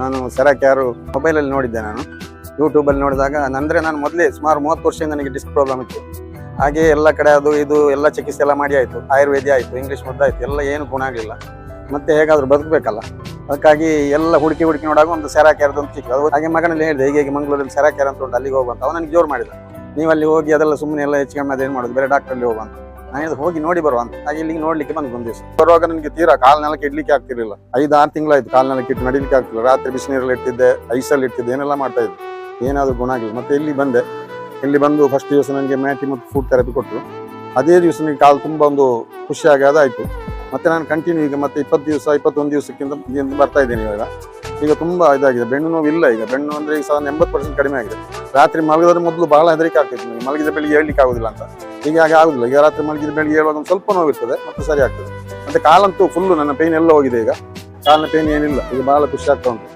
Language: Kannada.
ನಾನು ಸೆರಾಕ್ಯಾರು ಮೊಬೈಲಲ್ಲಿ ನೋಡಿದ್ದೆ. ನಾನು ಯೂಟ್ಯೂಬಲ್ಲಿ ನೋಡಿದಾಗ ನಾನು ಮೊದಲೇ ಸುಮಾರು 30 ವರ್ಷದಿಂದ ನನಗೆ ಡಿಸ್ಕ್ ಪ್ರಾಬ್ಲಮ್ ಇತ್ತು. ಹಾಗೆ ಎಲ್ಲ ಕಡೆ ಅದು ಇದು ಎಲ್ಲ ಚಿಕಿತ್ಸೆ ಎಲ್ಲ ಮಾಡಿ ಆಯಿತು, ಆಯುರ್ವೇದ ಆಯಿತು, ಇಂಗ್ಲೀಷ್ ಮದ್ದು ಆಯಿತು, ಎಲ್ಲ ಏನು ಗುಣ ಆಗಲಿಲ್ಲ. ಮತ್ತೆ ಹೇಗಾದರೂ ಬದುಕಬೇಕಲ್ಲ, ಅದಕ್ಕಾಗಿ ಎಲ್ಲ ಹುಡುಕಿ ನೋಡಾಗ ಒಂದು ಸೆರಾಕ್ಯಾರ್ದು ಒಂದು ಚಿಕ್ಕ. ಹಾಗೆ ಮಗನಲ್ಲಿ ಹೇಳಿದೆ, ಹೀಗೆ ಮಂಗಳೂರಲ್ಲಿ ಸೆರಾಕ್ಯಾರ್ ಅಂತ ಉಂಟು, ಅಲ್ಲಿಗೆ ಹೋಗುವಂತ. ಅವನು ನನಗೆ ಜೋರು ಮಾಡಿದ, ನೀವು ಅಲ್ಲಿ ಹೋಗಿ ಅದೆಲ್ಲ ಸುಮ್ಮನೆ ಎಲ್ಲ ಹೆಚ್ಚು ಕಮ್ಮಿ ಅದೇನು ಮಾಡೋದು, ಬೇರೆ ಡಾಕ್ಟ್ರಲ್ಲಿ ಹೋಗುವಂತ. ನಾನು ಹೋಗಿ ನೋಡಿ ಬರುವಂತ. ಹಾಗೆ ಇಲ್ಲಿಗೆ ನೋಡ್ಲಿಕ್ಕೆ ಬಂದು ಒಂದು ದಿವಸ ಬರುವಾಗ ನನಗೆ ತೀರಾ ಕಾಲ್ನೆಲಕ್ಕೆ ಇಡ್ಲಿಕ್ಕೆ ಆಗ್ತಿರ್ಲಿಲ್ಲ. 5-6 ತಿಂಗಳಾಯ್ತು ಕಾಲ್ನೆಲಕ್ಕೆ ಇಟ್ಟು ನಡಿಲಿಕ್ಕೆ ಆಗ್ತಿಲ್ಲ. ರಾತ್ರಿ ಬಿಸಿನೀರಲ್ಲಿ ಇಟ್ಟಿದ್ದೆ, ಐಸಲ್ಲಿ ಇಟ್ಟಿದ್ದೆ, ಏನೆಲ್ಲ ಮಾಡ್ತಾ ಇದ್ದೆ, ಏನಾದರೂ ಗುಣ ಆಗಿಲ್ಲ. ಮತ್ತೆ ಇಲ್ಲಿ ಬಂದೆ. ಇಲ್ಲಿ ಬಂದು ಫಸ್ಟ್ ದಿವಸ ನನಗೆ ಮ್ಯಾಟಿ ಮತ್ತು ಫುಡ್ ಥೆರಪಿ ಕೊಟ್ಟರು. ಅದೇ ದಿವಸ ನನಗೆ ಕಾಲು ತುಂಬ ಒಂದು ಖುಷಿಯಾಗಿ ಅದಾಯಿತು. ಮತ್ತೆ ನಾನು ಕಂಟಿನ್ಯೂ ಈಗ ಮತ್ತೆ 20 ದಿವಸ 21 ದಿವಸಕ್ಕಿಂತ ಬರ್ತಾ ಇದ್ದೀನಿ ಇವಾಗ. ಈಗ ತುಂಬ ಇದಾಗಿದೆ, ಬೆನ್ನು ನೋವು ಇಲ್ಲ. ಈಗ ಬೆನ್ನು ಅಂದರೆ ಈಗ 80% ಕಡಿಮೆ ಆಗಿದೆ. ರಾತ್ರಿ ಮಲಗಿದ್ರೆ ಮೊದಲು ಬಹಳ ಹೆದರಿಕೆ ಆಗ್ತಿತ್ತು ನನಗೆ, ಮಲಗಿದ ಬೆಳಿಗ್ಗೆ ಹೇಳಲಿಕ್ಕೆ ಆಗೋದಿಲ್ಲ ಅಂತ. ಈಗ ಹಾಗೆ ಆಗುದಿಲ್ಲ. ಈಗ ರಾತ್ರಿ ಮಲಗಿದ ಬೆಳಿಗ್ಗೆ ಹೇಳುವಾಗ ಒಂದು ಸ್ವಲ್ಪ ನೋವಿರ್ತದೆ, ಮತ್ತೆ ಸರಿ ಆಗ್ತದೆ. ಮತ್ತೆ ಕಾಲಂತೂ ಫುಲ್ಲು ನನ್ನ ಪೇನ್ ಎಲ್ಲ ಹೋಗಿದೆ. ಈಗ ಕಾಲಿನ ಪೇನ್ ಏನಿಲ್ಲ, ಈಗ ಬಹಳ ಖುಷಿ ಆಗ್ತಾ ಉಂಟು.